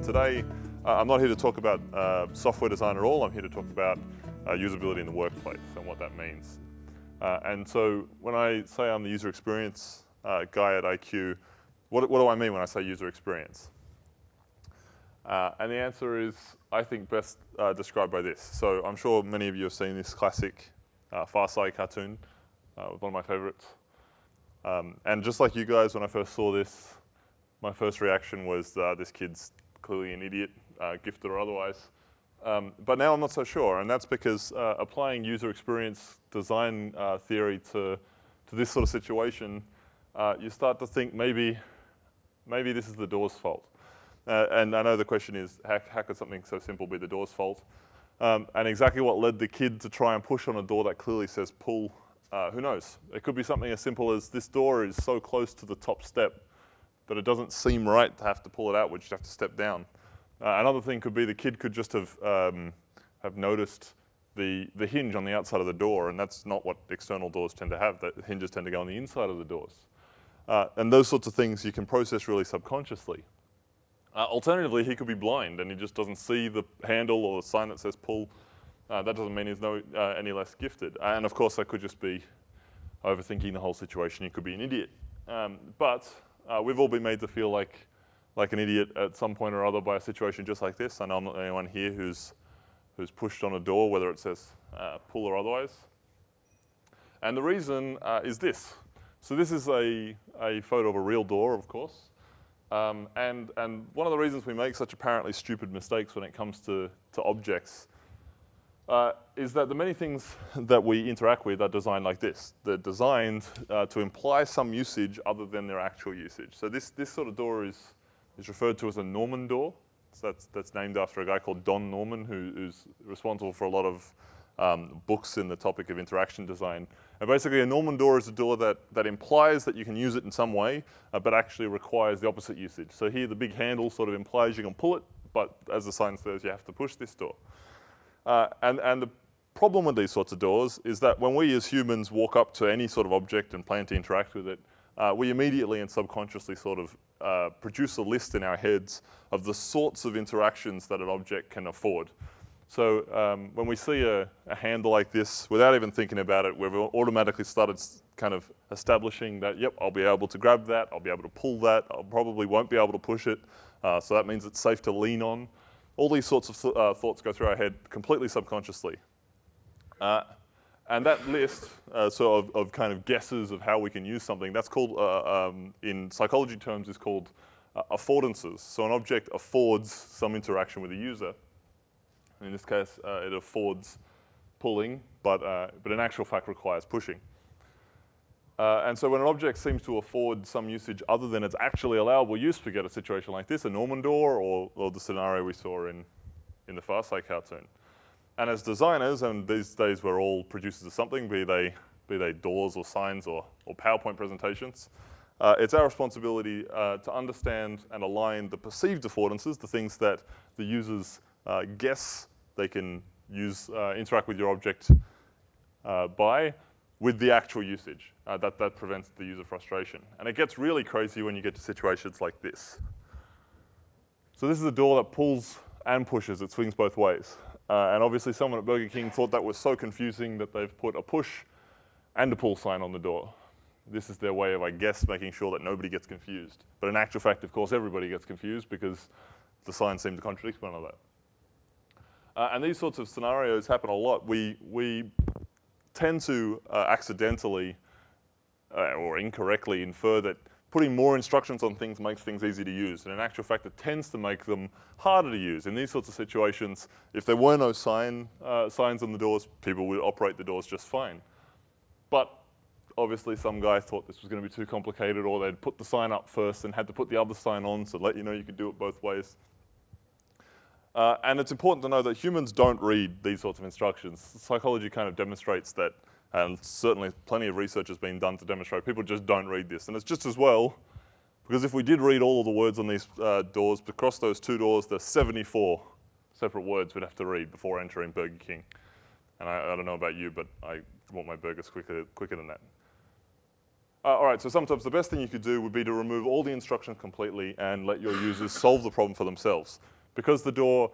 Today, I'm not here to talk about software design at all. I'm here to talk about usability in the workplace and what that means. And so when I say I'm the user experience guy at IQ, what do I mean when I say user experience? And the answer is, I think, best described by this. So I'm sure many of you have seen this classic Far Side cartoon, one of my favorites. And just like you guys, when I first saw this, my first reaction was this kid's clearly an idiot, gifted or otherwise. But now I'm not so sure, and that's because applying user experience design theory to this sort of situation, you start to think maybe this is the door's fault. And I know the question is, how could something so simple be the door's fault? And exactly what led the kid to try and push on a door that clearly says pull, who knows? It could be something as simple as this door is so close to the top step that it doesn't seem right to have to pull it out, which you have to step down. Another thing could be the kid could just have noticed the hinge on the outside of the door, and that's not what external doors tend to have. The hinges tend to go on the inside of the doors. And those sorts of things you can process really subconsciously. Alternatively, he could be blind and he just doesn't see the handle or the sign that says pull. That doesn't mean he's any less gifted. And of course, that could just be overthinking the whole situation. He could be an idiot. But we've all been made to feel like an idiot at some point or other by a situation just like this. I know I'm not the only one here who's pushed on a door, whether it says pull or otherwise. And the reason is this. So this is a photo of a real door, of course. And one of the reasons we make such apparently stupid mistakes when it comes to objects is that the many things that we interact with are designed like this. They're designed to imply some usage other than their actual usage. So this sort of door is referred to as a Norman door. So that's named after a guy called Don Norman, who's responsible for a lot of books in the topic of interaction design. And basically a Norman door is a door that implies that you can use it in some way, but actually requires the opposite usage. So here the big handle sort of implies you can pull it, but as the sign says, you have to push this door. And the problem with these sorts of doors is that when we as humans walk up to any sort of object and plan to interact with it, we immediately and subconsciously sort of produce a list in our heads of the sorts of interactions that an object can afford. So when we see a handle like this, without even thinking about it, we've automatically started kind of establishing that, yep, I'll be able to grab that, I'll be able to pull that, I probably won't be able to push it, so that means it's safe to lean on. All these sorts of thoughts go through our head completely subconsciously. And that list sort of kind of guesses of how we can use something, that's called, in psychology terms, is called affordances. So an object affords some interaction with a user. In this case, it affords pulling, but in actual fact requires pushing. And so when an object seems to afford some usage other than its actually allowable use, we get a situation like this, a Norman door, or the scenario we saw in the Far Side cartoon. And as designers, and these days we're all producers of something, be they doors or signs or PowerPoint presentations, it's our responsibility to understand and align the perceived affordances, the things that the users guess they can use, interact with your object by, with the actual usage. That prevents the user frustration. And it gets really crazy when you get to situations like this. So this is a door that pulls and pushes. It swings both ways. And obviously someone at Burger King thought that was so confusing that they've put a push and a pull sign on the door. This is their way of, I guess, making sure that nobody gets confused. But in actual fact, of course, everybody gets confused because the signs seem to contradict one another. And these sorts of scenarios happen a lot. We tend to accidentally or incorrectly infer that putting more instructions on things makes things easy to use. And in actual fact, it tends to make them harder to use. In these sorts of situations, if there were no signs on the doors, people would operate the doors just fine. But obviously some guy thought this was going to be too complicated, or they'd put the sign up first and had to put the other sign on to let you know you could do it both ways. And it's important to know that humans don't read these sorts of instructions. Psychology kind of demonstrates that, and certainly plenty of research has been done to demonstrate people just don't read this. And it's just as well, because if we did read all of the words on these doors, across those two doors, there's 74 separate words we'd have to read before entering Burger King. And I don't know about you, but I want my burgers quicker than that. All right, so sometimes the best thing you could do would be to remove all the instructions completely and let your users solve the problem for themselves. Because the door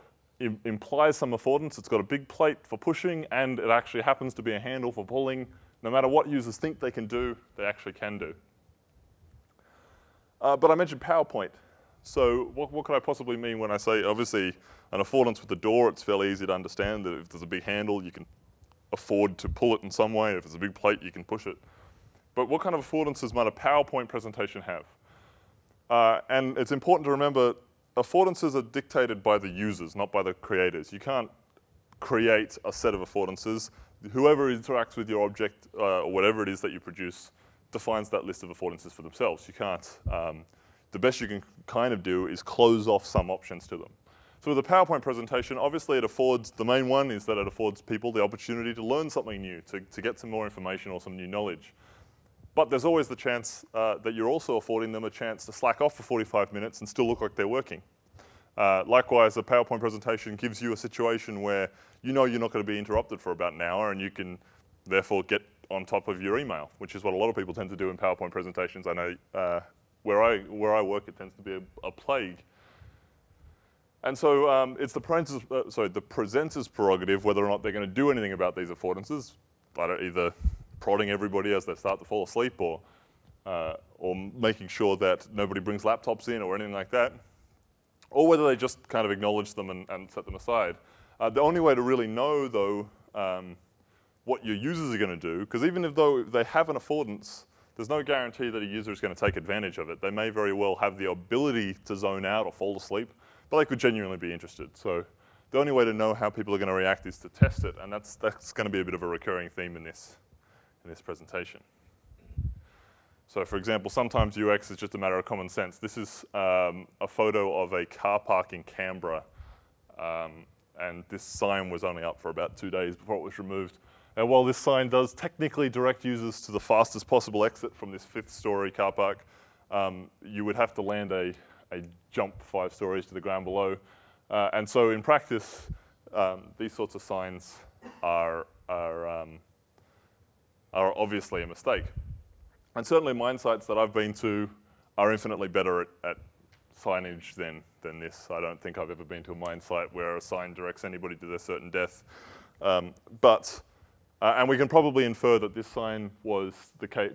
implies some affordance, it's got a big plate for pushing, and it actually happens to be a handle for pulling. No matter what users think they can do, they actually can do. But I mentioned PowerPoint. So what could I possibly mean when I say, obviously, an affordance with the door, it's fairly easy to understand that if there's a big handle, you can afford to pull it in some way. If it's a big plate, you can push it. But what kind of affordances might a PowerPoint presentation have? And it's important to remember, affordances are dictated by the users, not by the creators. You can't create a set of affordances. Whoever interacts with your object, or whatever it is that you produce, defines that list of affordances for themselves. You can't, the best you can kind of do is close off some options to them. So with a PowerPoint presentation, obviously it affords, the main one is that it affords people the opportunity to learn something new, to get some more information or some new knowledge. But there's always the chance that you're also affording them a chance to slack off for 45 minutes and still look like they're working. Likewise, a PowerPoint presentation gives you a situation where you know you're not going to be interrupted for about an hour, and you can therefore get on top of your email, which is what a lot of people tend to do in PowerPoint presentations. I know where I work, it tends to be a plague. And so it's the presenter's prerogative whether or not they're going to do anything about these affordances, either prodding everybody as they start to fall asleep, or making sure that nobody brings laptops in or anything like that, or whether they just kind of acknowledge them and set them aside. The only way to really know, though, what your users are going to do, because even if though they have an affordance, there's no guarantee that a user is going to take advantage of it. They may very well have the ability to zone out or fall asleep, but they could genuinely be interested. So the only way to know how people are going to react is to test it, and that's going to be a bit of a recurring theme in this presentation. So for example, sometimes UX is just a matter of common sense. This is a photo of a car park in Canberra, and this sign was only up for about 2 days before it was removed. And while this sign does technically direct users to the fastest possible exit from this 5th-story car park, you would have to land a jump 5 stories to the ground below. And so in practice, these sorts of signs are obviously a mistake. And certainly mine sites that I've been to are infinitely better at signage than this. I don't think I've ever been to a mine site where a sign directs anybody to their certain death. And we can probably infer that this sign was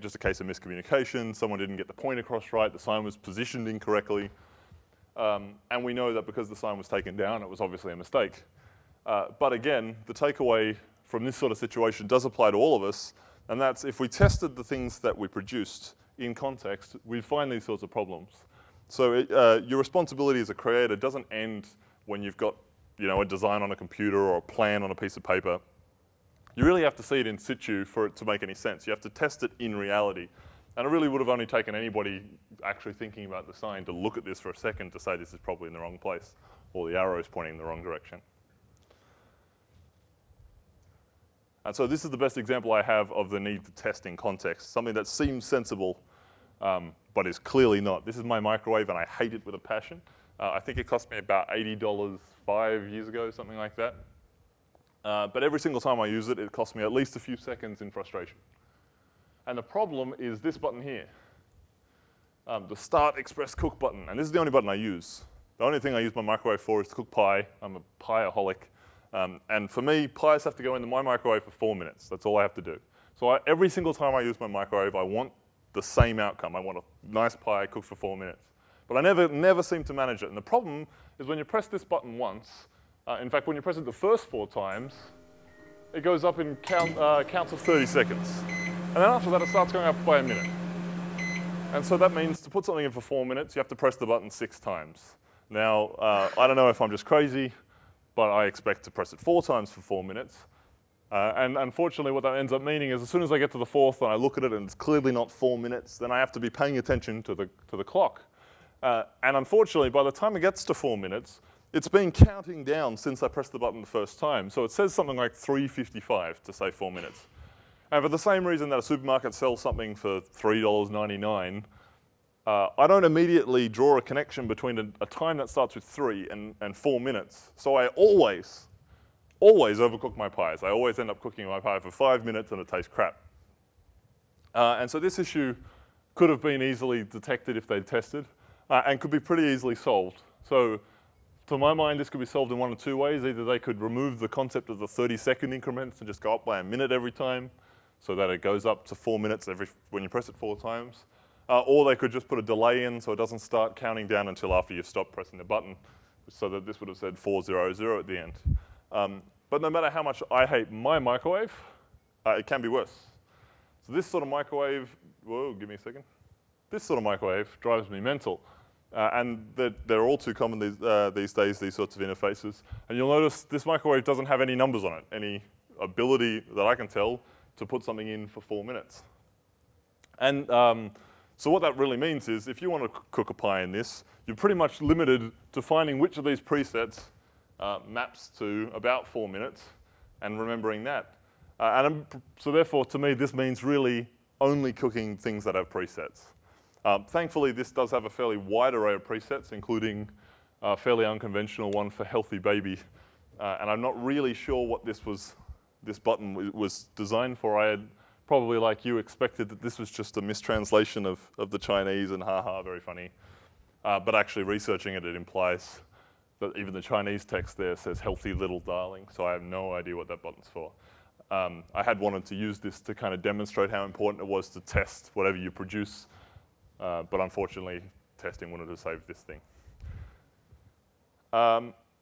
just a case of miscommunication. Someone didn't get the point across right. The sign was positioned incorrectly. And we know that because the sign was taken down, it was obviously a mistake. But again, the takeaway from this sort of situation does apply to all of us, and that's if we tested the things that we produced in context, we'd find these sorts of problems. So your responsibility as a creator doesn't end when you've got a design on a computer or a plan on a piece of paper. You really have to see it in situ for it to make any sense. You have to test it in reality. And it really would have only taken anybody actually thinking about the sign to look at this for a second to say this is probably in the wrong place, or the arrow is pointing in the wrong direction. And so this is the best example I have of the need to test in context, something that seems sensible, but is clearly not. This is my microwave, and I hate it with a passion. I think it cost me about $80 5 years ago, something like that. But every single time I use it, it costs me at least a few seconds in frustration. And the problem is this button here, the Start Express Cook button. And this is the only button I use. The only thing I use my microwave for is to cook pie. I'm a pie-aholic. And for me, pies have to go into my microwave for 4 minutes. That's all I have to do. So every single time I use my microwave, I want the same outcome. I want a nice pie cooked for 4 minutes. But I never seem to manage it. And the problem is when you press this button once, in fact, when you press it the first 4 times, it goes up in counts of 30 seconds. And then after that, it starts going up by a minute. And so that means to put something in for 4 minutes, you have to press the button 6 times. Now, I don't know if I'm just crazy, but I expect to press it 4 times for 4 minutes. And unfortunately, what that ends up meaning is as soon as I get to the 4th and I look at it and it's clearly not 4 minutes, then I have to be paying attention to the clock. And unfortunately, by the time it gets to 4 minutes, it's been counting down since I pressed the button the first time. So it says something like 3:55 to say 4 minutes. And for the same reason that a supermarket sells something for $3.99, I don't immediately draw a connection between a time that starts with 3 and 4 minutes. So I always overcook my pies. I always end up cooking my pie for 5 minutes and it tastes crap. And so this issue could have been easily detected if they'd tested and could be pretty easily solved. So to my mind, this could be solved in one of two ways. Either they could remove the concept of the 30-second increments and just go up by a minute every time, so that it goes up to 4 minutes when you press it 4 times. Or they could just put a delay in so it doesn't start counting down until after you've stopped pressing the button, so that this would have said 400 at the end. But no matter how much I hate my microwave, it can be worse. So this sort of microwave, whoa, give me a second. This sort of microwave drives me mental. And they're all too common these days, these sorts of interfaces. And you'll notice this microwave doesn't have any numbers on it, any ability that I can tell to put something in for 4 minutes. And so what that really means is if you want to cook a pie in this, you're pretty much limited to finding which of these presets maps to about 4 minutes and remembering that. So therefore, to me, this means really only cooking things that have presets. Thankfully, this does have a fairly wide array of presets, including a fairly unconventional one for healthy baby. And I'm not really sure what this button was designed for. I had probably, like you, expected that this was just a mistranslation of the Chinese and haha, very funny. But actually researching it, it implies that even the Chinese text there says healthy little darling, so I have no idea what that button's for. I had wanted to use this to kind of demonstrate how important it was to test whatever you produce, but unfortunately, testing wouldn't have saved this thing.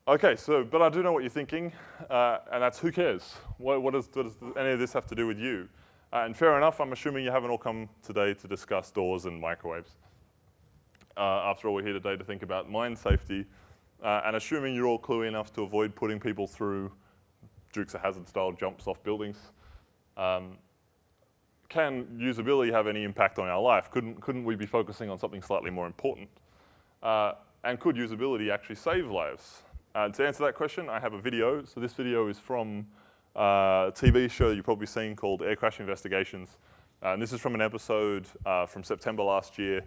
Okay, but I do know what you're thinking, and that's who cares? What does any of this have to do with you? And fair enough, I'm assuming you haven't all come today to discuss doors and microwaves. After all, we're here today to think about mine safety, and assuming you're all cluey enough to avoid putting people through Dukes of Hazzard-style jumps off buildings. Can usability have any impact on our life? Couldn't we be focusing on something slightly more important? And could usability actually save lives? To answer that question, I have a video. So this video is from a TV show you've probably seen called Air Crash Investigations. And this is from an episode from September last year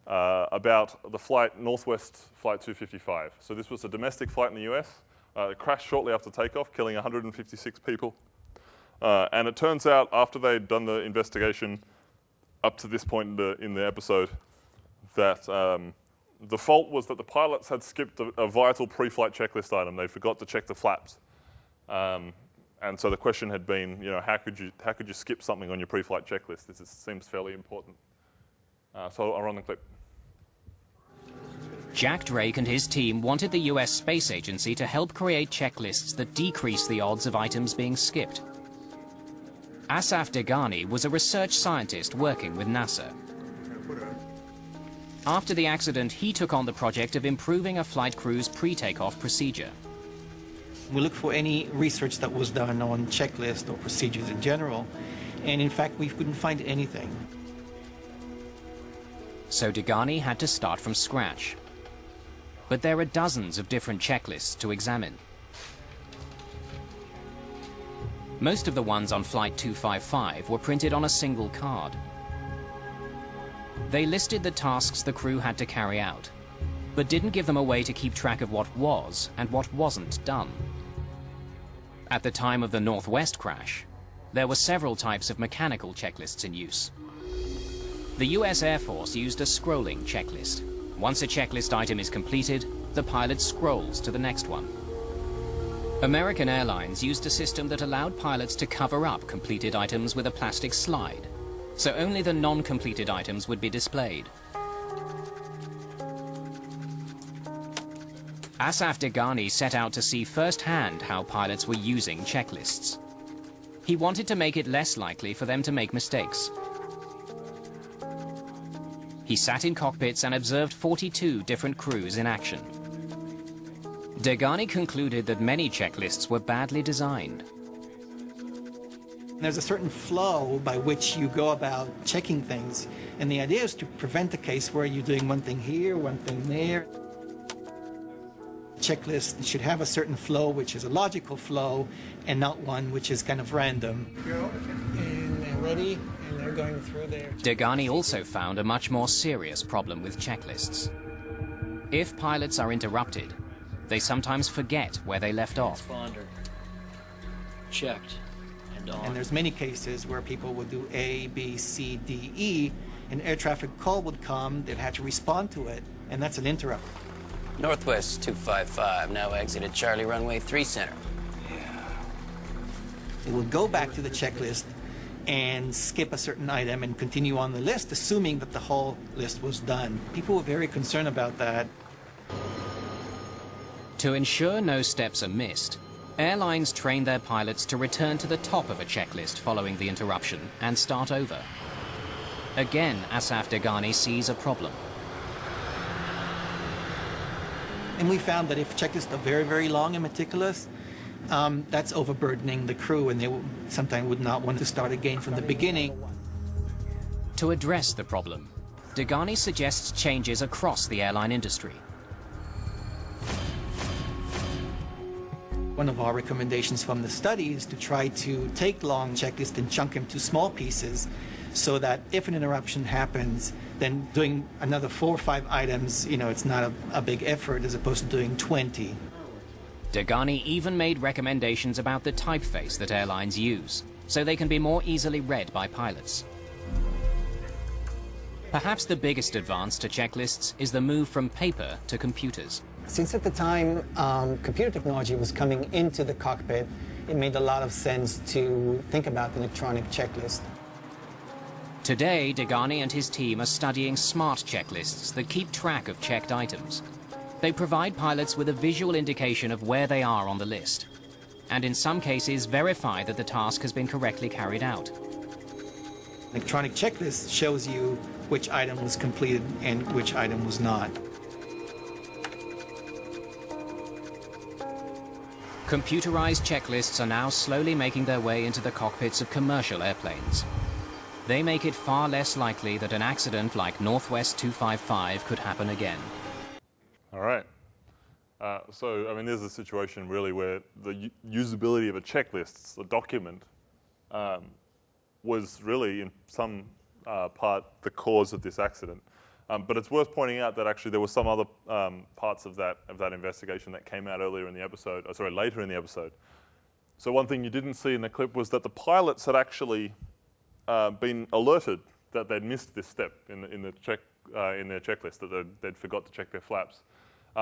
about the flight, Northwest Flight 255. So this was a domestic flight in the US. It crashed shortly after takeoff, killing 156 people. And it turns out, after they'd done the investigation up to this point in the episode, that the fault was that the pilots had skipped a vital pre-flight checklist item. They forgot to check the flaps. And so the question had been, how could you skip something on your pre-flight checklist? This seems fairly important. So I'll run the clip. Jack Drake and his team wanted the US Space Agency to help create checklists that decrease the odds of items being skipped. Asaf Degani was a research scientist working with NASA. After the accident, he took on the project of improving a flight crew's pre-takeoff procedure. We looked for any research that was done on checklists or procedures in general, and in fact, we couldn't find anything. So Degani had to start from scratch. But there are dozens of different checklists to examine. Most of the ones on Flight 255 were printed on a single card. They listed the tasks the crew had to carry out, but didn't give them a way to keep track of what was and what wasn't done. At the time of the Northwest crash, there were several types of mechanical checklists in use. The US Air Force used a scrolling checklist. Once a checklist item is completed, the pilot scrolls to the next one. American Airlines used a system that allowed pilots to cover up completed items with a plastic slide, so only the non-completed items would be displayed. Asaf Degani set out to see firsthand how pilots were using checklists. He wanted to make it less likely for them to make mistakes. He sat in cockpits and observed 42 different crews in action. Degani concluded that many checklists were badly designed. There's a certain flow by which you go about checking things, and the idea is to prevent a case where you're doing one thing here, one thing there. Checklist should have a certain flow, which is a logical flow, and not one which is kind of random. Go, and they're ready, and they're going through there. Degani also found a much more serious problem with checklists. If pilots are interrupted, they sometimes forget where they left off. Transponder checked and on. And there's many cases where people would do A, B, C, D, E, an air traffic call would come, they'd have to respond to it, and that's an interrupt. Northwest 255, now exited Charlie Runway 3 Center. They will go back to the checklist and skip a certain item and continue on the list, assuming that the whole list was done. People were very concerned about that. To ensure no steps are missed, airlines train their pilots to return to the top of a checklist following the interruption and start over. Again, Asaf Degani sees a problem. And we found that if checklists are very, very long and meticulous, that's overburdening the crew, and they sometimes would not want to start again from the beginning. To address the problem, Degani suggests changes across the airline industry. One of our recommendations from the study is to try to take long checklists and chunk them to small pieces so that if an interruption happens, then doing another 4 or 5 items, it's not a big effort as opposed to doing 20. Degani even made recommendations about the typeface that airlines use, so they can be more easily read by pilots. Perhaps the biggest advance to checklists is the move from paper to computers. Since at the time computer technology was coming into the cockpit, it made a lot of sense to think about the electronic checklist. Today, Degani and his team are studying smart checklists that keep track of checked items. They provide pilots with a visual indication of where they are on the list, and in some cases verify that the task has been correctly carried out. Electronic checklist shows you which item was completed and which item was not. Computerized checklists are now slowly making their way into the cockpits of commercial airplanes. They make it far less likely that an accident like Northwest 255 could happen again. All right. There's a situation really where the usability of a checklist, a document, was really in some part the cause of this accident. But it's worth pointing out that actually there were some other parts of that investigation that came out later in the episode. So one thing you didn't see in the clip was that the pilots had actually been alerted that they'd missed this step in their checklist, that they'd forgot to check their flaps,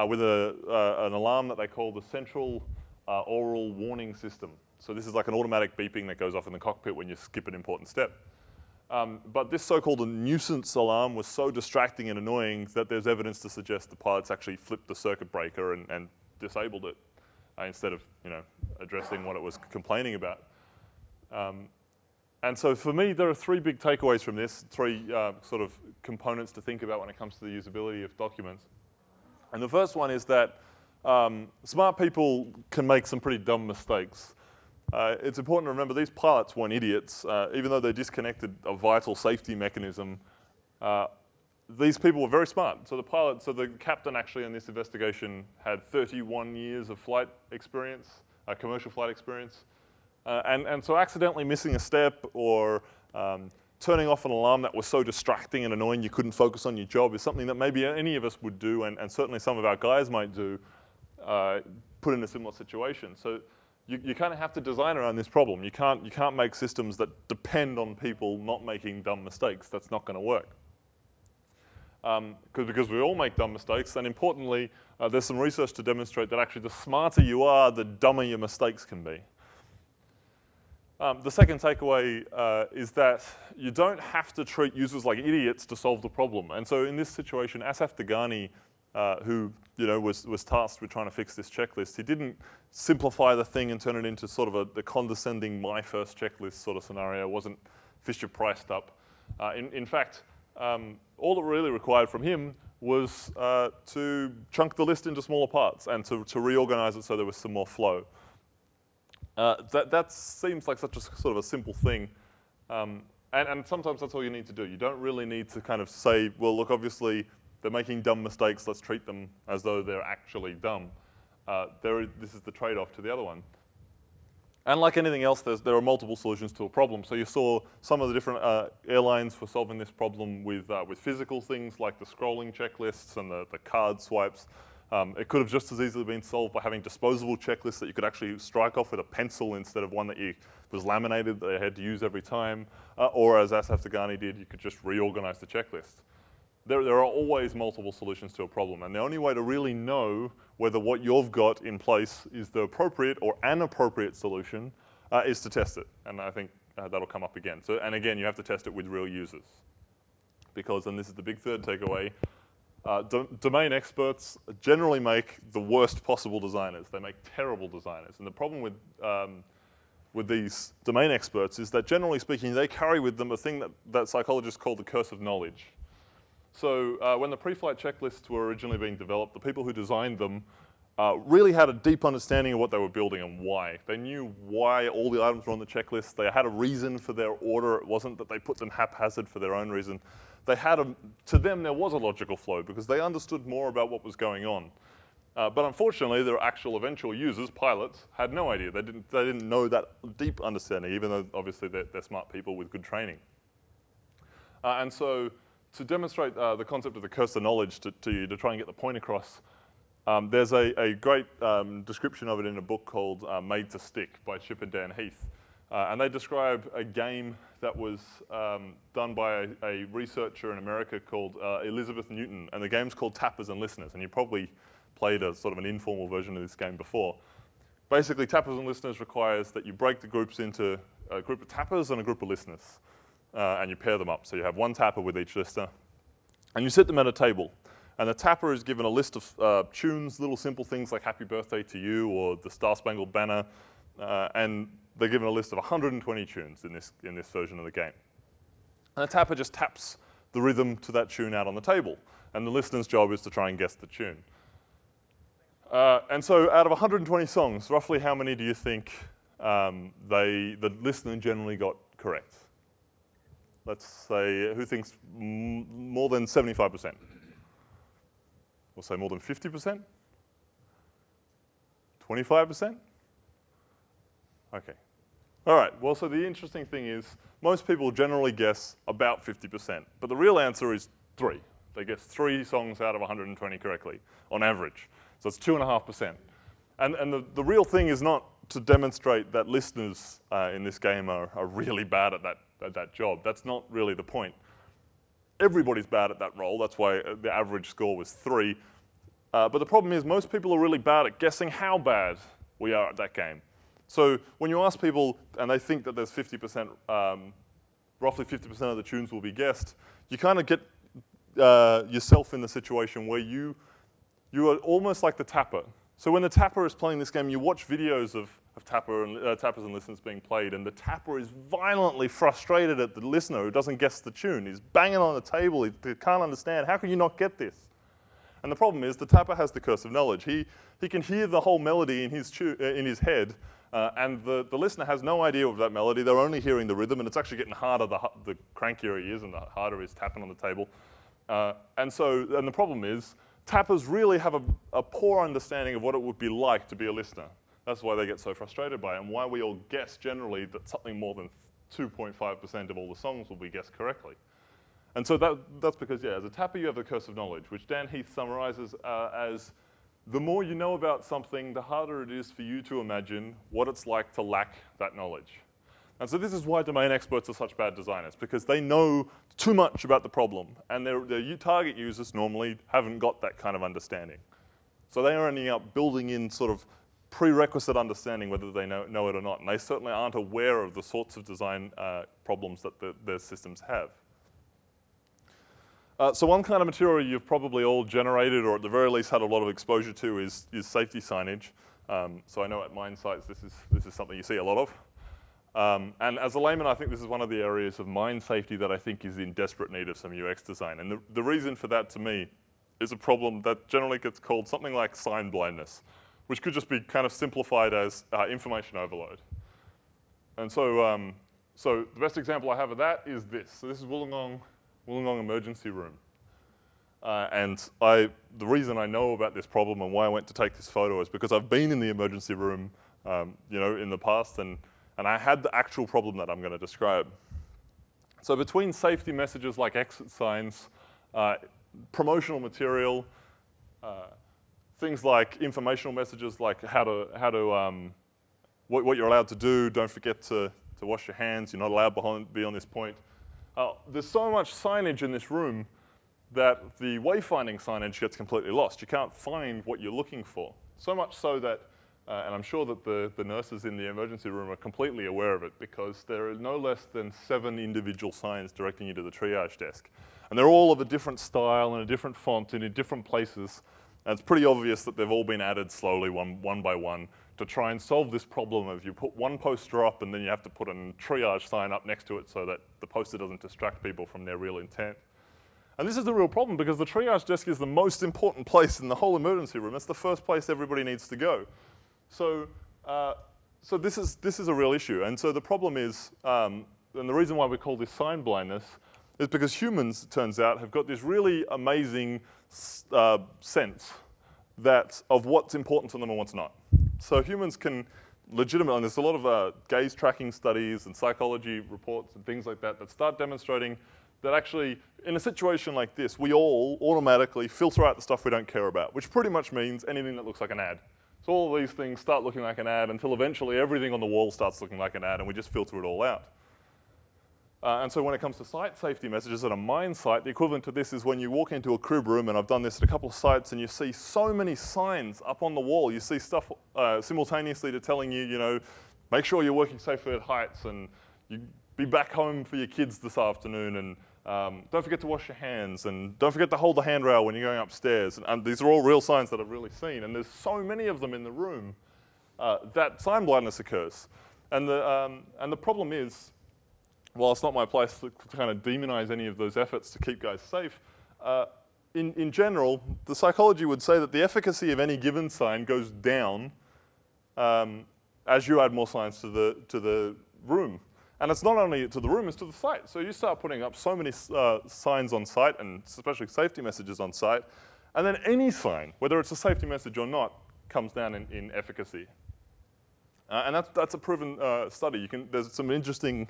with an alarm that they call the central oral warning system. So this is like an automatic beeping that goes off in the cockpit when you skip an important step. But this so-called nuisance alarm was so distracting and annoying that there's evidence to suggest the pilots actually flipped the circuit breaker and disabled it instead of addressing what it was complaining about. And so for me, there are 3 big takeaways from this, 3 sort of components to think about when it comes to the usability of documents. And the first one is that smart people can make some pretty dumb mistakes. It's important to remember these pilots weren't idiots. Even though they disconnected a vital safety mechanism, these people were very smart. So the captain actually in this investigation had 31 years of flight experience, commercial flight experience. And so accidentally missing a step or turning off an alarm that was so distracting and annoying you couldn't focus on your job is something that maybe any of us would do, and certainly some of our guys might do, put in a similar situation. So you kind of have to design around this problem. You can't make systems that depend on people not making dumb mistakes. That's not going to work. Because we all make dumb mistakes, and importantly, there's some research to demonstrate that actually the smarter you are, the dumber your mistakes can be. The second takeaway is that you don't have to treat users like idiots to solve the problem. And so in this situation, Asaf Degani, who was tasked with trying to fix this checklist, he didn't simplify the thing and turn it into sort of the condescending my first checklist sort of scenario. It wasn't Fisher-priced up. In fact, all it really required from him was to chunk the list into smaller parts and to reorganize it so there was some more flow. That seems like such a sort of a simple thing. And sometimes that's all you need to do. You don't really need to kind of say, well, look, obviously they're making dumb mistakes. Let's treat them as though they're actually dumb. This is the trade-off to the other one. And like anything else, there are multiple solutions to a problem. So you saw some of the different airlines were solving this problem with physical things like the scrolling checklists and the card swipes. It could have just as easily been solved by having disposable checklists that you could actually strike off with a pencil instead of one that was laminated that you had to use every time. Or as Asaf Degani did, you could just reorganize the checklist. there are always multiple solutions to a problem, and the only way to really know whether what you've got in place is the appropriate or an appropriate solution is to test it. And I think that'll come up again. So, and again, you have to test it with real users. Because, and this is the big third takeaway, domain experts generally make the worst possible designers. They make terrible designers. And the problem with these domain experts is that, generally speaking, they carry with them a thing that psychologists call the curse of knowledge. So when the pre-flight checklists were originally being developed, the people who designed them really had a deep understanding of what they were building and why. They knew why all the items were on the checklist. They had a reason for their order. It wasn't that they put them haphazard for their own reason. They had to them, there was a logical flow because they understood more about what was going on. But unfortunately, their actual eventual users, pilots, had no idea. They didn't know that deep understanding, even though obviously they're smart people with good training. And so to demonstrate the concept of the curse of knowledge to you, to try and get the point across, there's a great description of it in a book called Made to Stick by Chip and Dan Heath. And they describe a game that was done by a researcher in America called Elizabeth Newton. And the game's called Tappers and Listeners. And you probably played a sort of an informal version of this game before. Basically, Tappers and Listeners requires that you break the groups into a group of tappers and a group of listeners. And you pair them up. So you have one tapper with each listener. And you sit them at a table. And the tapper is given a list of tunes, little simple things like Happy Birthday to You or the Star Spangled Banner. And they're given a list of 120 tunes in this version of the game. And the tapper just taps the rhythm to that tune out on the table. And the listener's job is to try and guess the tune. And so out of 120 songs, roughly how many do you think the listener generally got correct? Let's say, who thinks more than 75%? We'll say more than 50%? 25%? Okay. All right, well, so the interesting thing is most people generally guess about 50%, but the real answer is 3. They guess 3 songs out of 120 correctly, on average. So it's 2.5%. And the real thing is not to demonstrate that listeners in this game are really bad at that job. That's not really the point. Everybody's bad at that role. That's why the average score was 3. But the problem is most people are really bad at guessing how bad we are at that game. So when you ask people, and they think that there's 50%, roughly 50% of the tunes will be guessed, you kind of get yourself in the situation where you are almost like the tapper. So when the tapper is playing this game, you watch videos of tappers and listeners being played, and the tapper is violently frustrated at the listener who doesn't guess the tune. He's banging on the table. He can't understand. How can you not get this? And the problem is the tapper has the curse of knowledge. He can hear the whole melody in his head, and the listener has no idea of that melody. They're only hearing the rhythm, and it's actually getting harder the crankier he is and the harder he's tapping on the table. And the problem is tappers really have a poor understanding of what it would be like to be a listener. That's why they get so frustrated by it, and why we all guess generally that something more than 2.5% of all the songs will be guessed correctly. And so that's because, yeah, as a tapper, you have the curse of knowledge, which Dan Heath summarizes as the more you know about something, the harder it is for you to imagine what it's like to lack that knowledge. And so this is why domain experts are such bad designers, because they know too much about the problem, and their target users normally haven't got that kind of understanding. So they are ending up building in sort of prerequisite understanding whether they know it or not, and they certainly aren't aware of the sorts of design problems that their systems have. So one kind of material you've probably all generated, or at the very least had a lot of exposure to, is safety signage. So I know at mine sites this is something you see a lot of. And as a layman, I think this is one of the areas of mine safety that I think is in desperate need of some UX design. And the reason for that, to me, is a problem that generally gets called something like sign blindness, which could just be kind of simplified as information overload. And so the best example I have of that is this. So this is Wollongong emergency room. And the reason I know about this problem and why I went to take this photo is because I've been in the emergency room, in the past, and I had the actual problem that I'm going to describe. So between safety messages like exit signs, promotional material, things like informational messages like what you're allowed to do, don't forget to wash your hands, you're not allowed beyond this point. There's so much signage in this room that the wayfinding signage gets completely lost. You can't find what you're looking for. So much so that, and I'm sure that the nurses in the emergency room are completely aware of it, because there are no less than 7 individual signs directing you to the triage desk. And they're all of a different style and a different font and in different places. And it's pretty obvious that they've all been added slowly, one by one, to try and solve this problem of you put one poster up and then you have to put a triage sign up next to it so that the poster doesn't distract people from their real intent. And this is the real problem, because the triage desk is the most important place in the whole emergency room. It's the first place everybody needs to go. So, so this is a real issue. And so the problem is, and the reason why we call this sign blindness, is because humans, it turns out, have got this really amazing sense of what's important to them and what's not. So humans can legitimately, and there's a lot of gaze tracking studies and psychology reports and things like that that start demonstrating that actually, in a situation like this, we all automatically filter out the stuff we don't care about, which pretty much means anything that looks like an ad. So all of these things start looking like an ad until eventually everything on the wall starts looking like an ad, and we just filter it all out. And so when it comes to site safety messages at a mine site, the equivalent to this is when you walk into a crib room, and I've done this at a couple of sites, and you see so many signs up on the wall. You see stuff simultaneously to telling you, you know, make sure you're working safely at heights, and you be back home for your kids this afternoon, and don't forget to wash your hands, and don't forget to hold the handrail when you're going upstairs. And these are all real signs that I've really seen, and there's so many of them in the room that sign blindness occurs. And the problem is, while it's not my place to kind of demonize any of those efforts to keep guys safe, in general, the psychology would say that the efficacy of any given sign goes down as you add more signs to the room. And it's not only to the room, it's to the site. So you start putting up so many signs on site, and especially safety messages on site, and then any sign, whether it's a safety message or not, comes down in efficacy. And that's a proven study. There's some interesting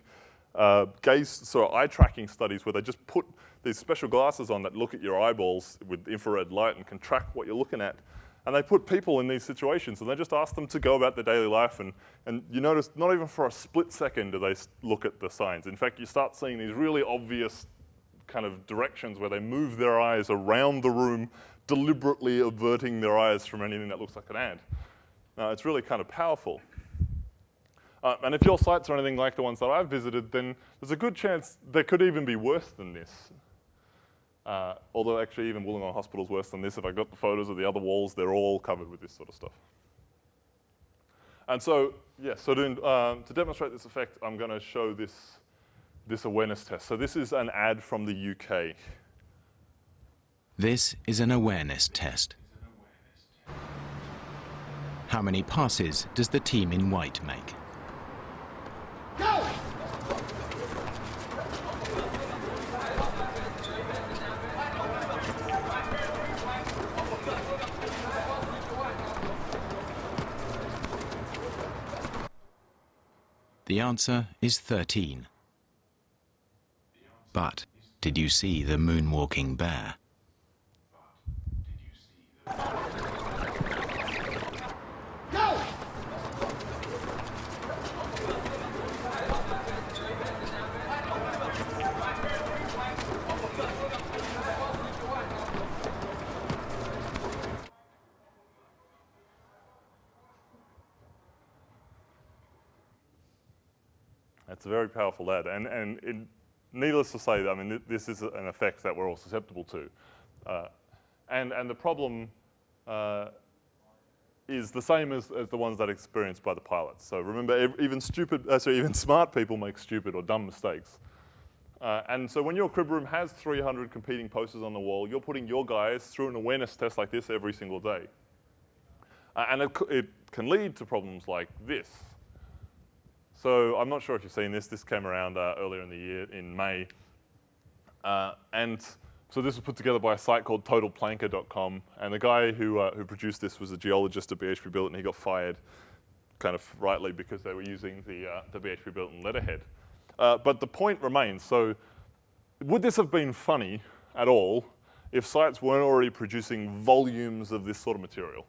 eye tracking studies where they just put these special glasses on that look at your eyeballs with infrared light and can track what you're looking at. And they put people in these situations, and they just ask them to go about their daily life, and you notice not even for a split second do they look at the signs. In fact, you start seeing these really obvious kind of directions where they move their eyes around the room, deliberately averting their eyes from anything that looks like an ad. It's really kind of powerful. And if your sites are anything like the ones that I've visited, then there's a good chance they could even be worse than this. Although actually even Wollongong Hospital's worse than this. If I got the photos of the other walls, they're all covered with this sort of stuff. And so, yes, so to demonstrate this effect, I'm going to show this awareness test. So this is an ad from the UK. This is an awareness test. How many passes does the team in white make? Go! The answer is 13. But did you see the moonwalking bear? Go! It's a very powerful ad, and needless to say, I mean, this is an effect that we're all susceptible to. And the problem is the same as the ones that are experienced by the pilots. So remember, even smart people make stupid or dumb mistakes. And so when your crib room has 300 competing posters on the wall, you're putting your guys through an awareness test like this every single day. And it can lead to problems like this. So I'm not sure if you've seen this. This came around earlier in the year, in May. And so this was put together by a site called totalplanker.com. And the guy who produced this was a geologist at BHP Billiton. He got fired, kind of rightly, because they were using the BHP Billiton letterhead. But the point remains. So would this have been funny at all if sites weren't already producing volumes of this sort of material?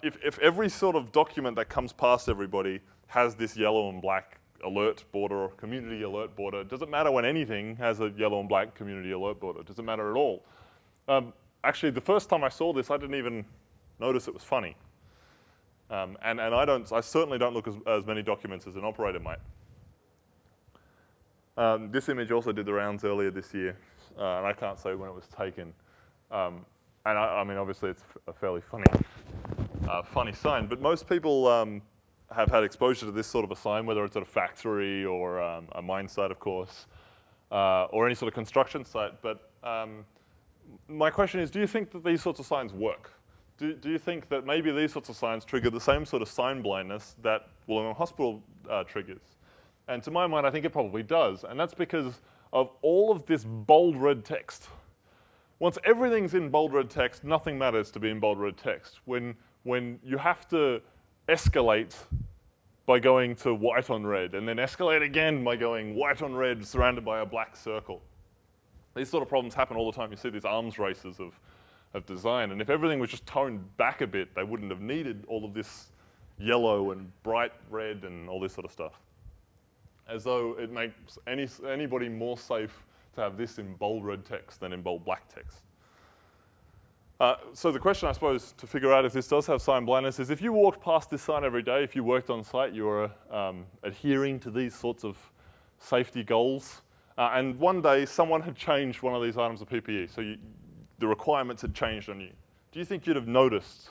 If every sort of document that comes past everybody has this yellow and black alert border or community alert border. Does it matter when anything has a yellow and black community alert border? Does it matter at all? Actually, the first time I saw this, I didn't even notice it was funny. And I certainly don't look as many documents as an operator might. This image also did the rounds earlier this year, and I can't say when it was taken. And I mean, obviously, it's a fairly funny sign, but most people have had exposure to this sort of a sign, whether it's at a factory or a mine site, of course, or any sort of construction site. But my question is, do you think that these sorts of signs work? Do you think that maybe these sorts of signs trigger the same sort of sign blindness that Wollongong Hospital triggers? And to my mind, I think it probably does. And that's because of all of this bold red text. Once everything's in bold red text, nothing matters to be in bold red text. When you have to escalate by going to white on red, and then escalate again by going white on red surrounded by a black circle. These sort of problems happen all the time. You see these arms races of design, and if everything was just toned back a bit, they wouldn't have needed all of this yellow and bright red and all this sort of stuff. As though it makes anybody more safe to have this in bold red text than in bold black text. So the question, I suppose, to figure out if this does have sign blindness is if you walked past this sign every day, if you worked on site, you were adhering to these sorts of safety goals, and one day someone had changed one of these items of PPE, so the requirements had changed on you. Do you think you'd have noticed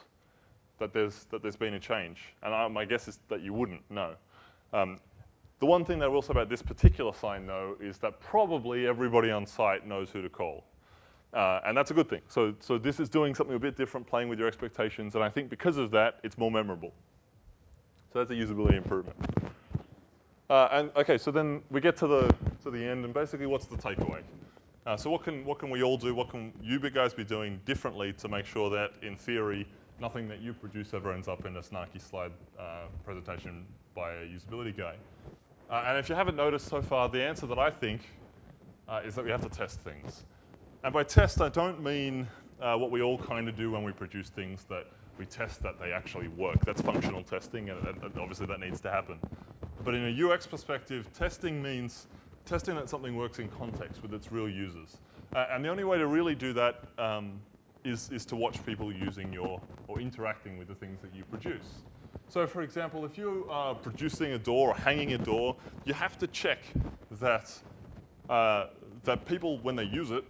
that there's been a change? And my guess is that you wouldn't, no. The one thing that I will say about this particular sign, though, is that probably everybody on site knows who to call. And that's a good thing. So this is doing something a bit different, playing with your expectations, and I think because of that, it's more memorable. So that's a usability improvement. And okay, so then we get to the end, and basically, what's the takeaway? So what can we all do? What can you guys be doing differently to make sure that, in theory, nothing that you produce ever ends up in a snarky slide presentation by a usability guy? And if you haven't noticed so far, the answer that I think is that we have to test things. And by test, I don't mean what we all kind of do when we produce things, that we test that they actually work. That's functional testing, and obviously that needs to happen. But in a UX perspective, testing means testing that something works in context with its real users. And the only way to really do that is to watch people using or interacting with the things that you produce. So for example, if you are producing a door or hanging a door, you have to check that people, when they use it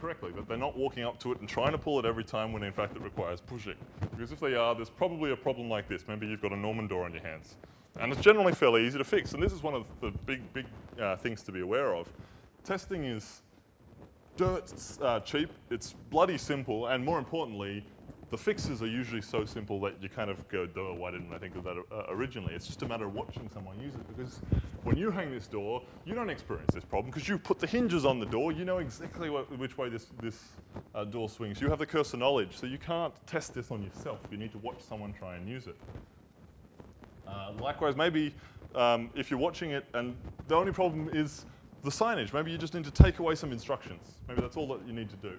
correctly, that they're not walking up to it and trying to pull it every time when in fact it requires pushing. Because if they are, there's probably a problem like this. Maybe you've got a Norman door on your hands. And it's generally fairly easy to fix. And this is one of the big things to be aware of. Testing is dirt cheap, it's bloody simple, and more importantly, the fixes are usually so simple that you kind of go, duh, why didn't I think of that originally? It's just a matter of watching someone use it, because when you hang this door, you don't experience this problem because you've put the hinges on the door. You know exactly which way this door swings. You have the cursor knowledge, so you can't test this on yourself. You need to watch someone try and use it. Likewise, maybe if you're watching it and the only problem is the signage, maybe you just need to take away some instructions. Maybe that's all that you need to do.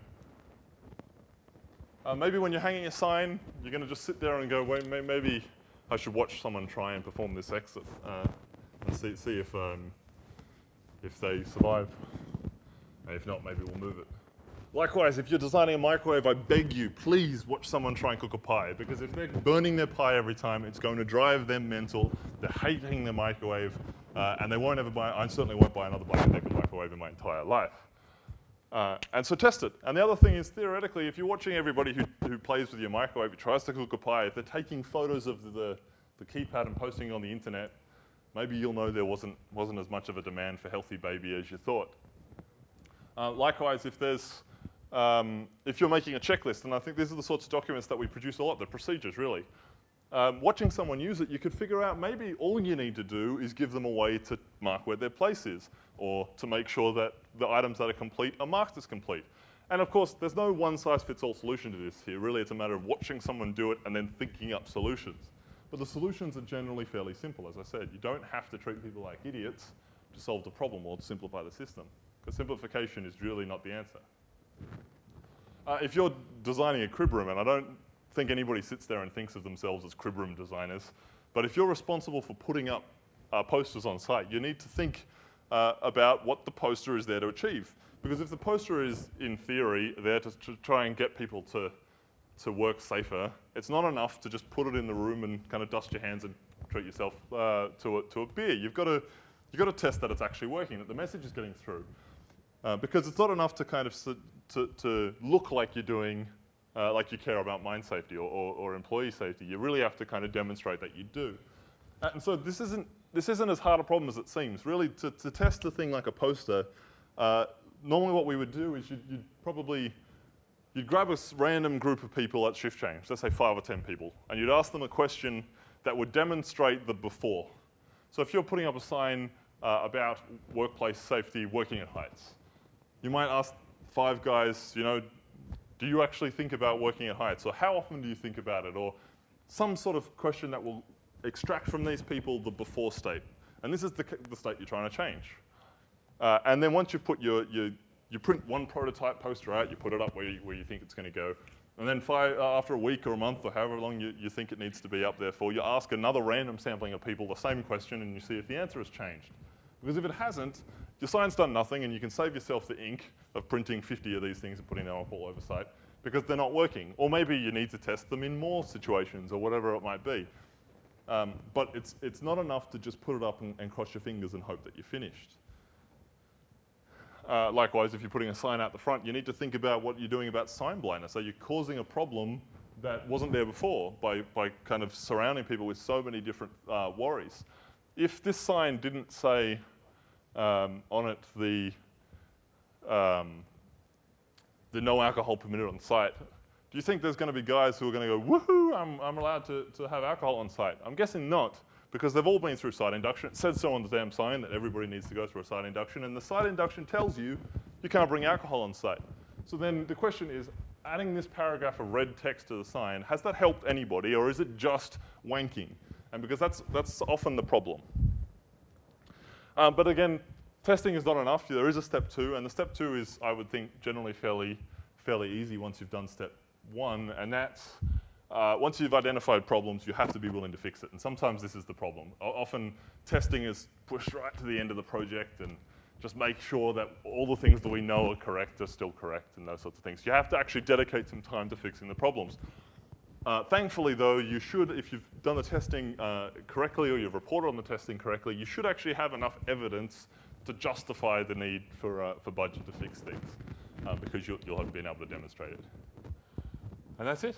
Maybe when you're hanging a sign, you're going to just sit there and go, wait, maybe I should watch someone try and perform this exit and see if they survive. And if not, maybe we'll move it. Likewise, if you're designing a microwave, I beg you, please watch someone try and cook a pie, because if they're burning their pie every time, it's going to drive them mental. They're hating the microwave, and they won't ever buy. I certainly won't buy another Biodeckel microwave in my entire life. And so test it. And the other thing is, theoretically, if you're watching everybody who plays with your microwave, who tries to cook a pie, if they're taking photos of the keypad and posting it on the internet, maybe you'll know there wasn't as much of a demand for healthy baby as you thought. Likewise, if you're making a checklist, and I think these are the sorts of documents that we produce a lot, the procedures, really. Watching someone use it, you could figure out maybe all you need to do is give them a way to mark where their place is, or to make sure that the items that are complete are marked as complete. And of course, there's no one-size-fits-all solution to this here. Really, it's a matter of watching someone do it and then thinking up solutions. But the solutions are generally fairly simple, as I said. You don't have to treat people like idiots to solve the problem or to simplify the system, because simplification is really not the answer. If you're designing a crib room, and I don't think anybody sits there and thinks of themselves as crib room designers, but if you're responsible for putting up posters on site. You need to think about what the poster is there to achieve. Because if the poster is, in theory, there to try and get people to work safer, it's not enough to just put it in the room and kind of dust your hands and treat yourself to a beer. You've got to test that it's actually working, that the message is getting through. Because it's not enough to kind of to look like you're doing, like you care about mine safety or employee safety. You really have to kind of demonstrate that you do. And so this isn't as hard a problem as it seems. Really, to test a thing like a poster, normally what we would do is you'd grab a random group of people at shift change, let's say 5 or 10 people, and you'd ask them a question that would demonstrate the before. So if you're putting up a sign about workplace safety, working at heights, you might ask 5 guys, you know, do you actually think about working at heights? Or how often do you think about it? Or some sort of question that will extract from these people the before state. And this is the state you're trying to change. And then once you've put you print one prototype poster out, you put it up where you think it's going to go. And then after a week or a month or however long you think it needs to be up there for, you ask another random sampling of people the same question and you see if the answer has changed. Because if it hasn't, your sign's done nothing and you can save yourself the ink of printing 50 of these things and putting them up all over site because they're not working. Or maybe you need to test them in more situations or whatever it might be. But it's not enough to just put it up and cross your fingers and hope that you're finished. Likewise, if you're putting a sign out the front, you need to think about what you're doing about sign blindness. Are you causing a problem that wasn't there before by kind of surrounding people with so many different worries? If this sign didn't say on it the no alcohol permitted on site, do you think there's going to be guys who are going to go, woohoo, I'm allowed to have alcohol on site? I'm guessing not, because they've all been through site induction. It says so on the damn sign that everybody needs to go through a site induction, and the site induction tells you you can't bring alcohol on site. So then the question is, adding this paragraph of red text to the sign, has that helped anybody, or is it just wanking? And because that's often the problem. But again, testing is not enough. There is a step 2, and the step 2 is, I would think, generally fairly easy once you've done step 1, and that's once you've identified problems, you have to be willing to fix it. And sometimes this is the problem. Often testing is pushed right to the end of the project and just make sure that all the things that we know are correct are still correct and those sorts of things. You have to actually dedicate some time to fixing the problems. Thankfully, though, you should, if you've done the testing correctly or you've reported on the testing correctly, you should actually have enough evidence to justify the need for budget to fix things because you'll have been able to demonstrate it. And that's it.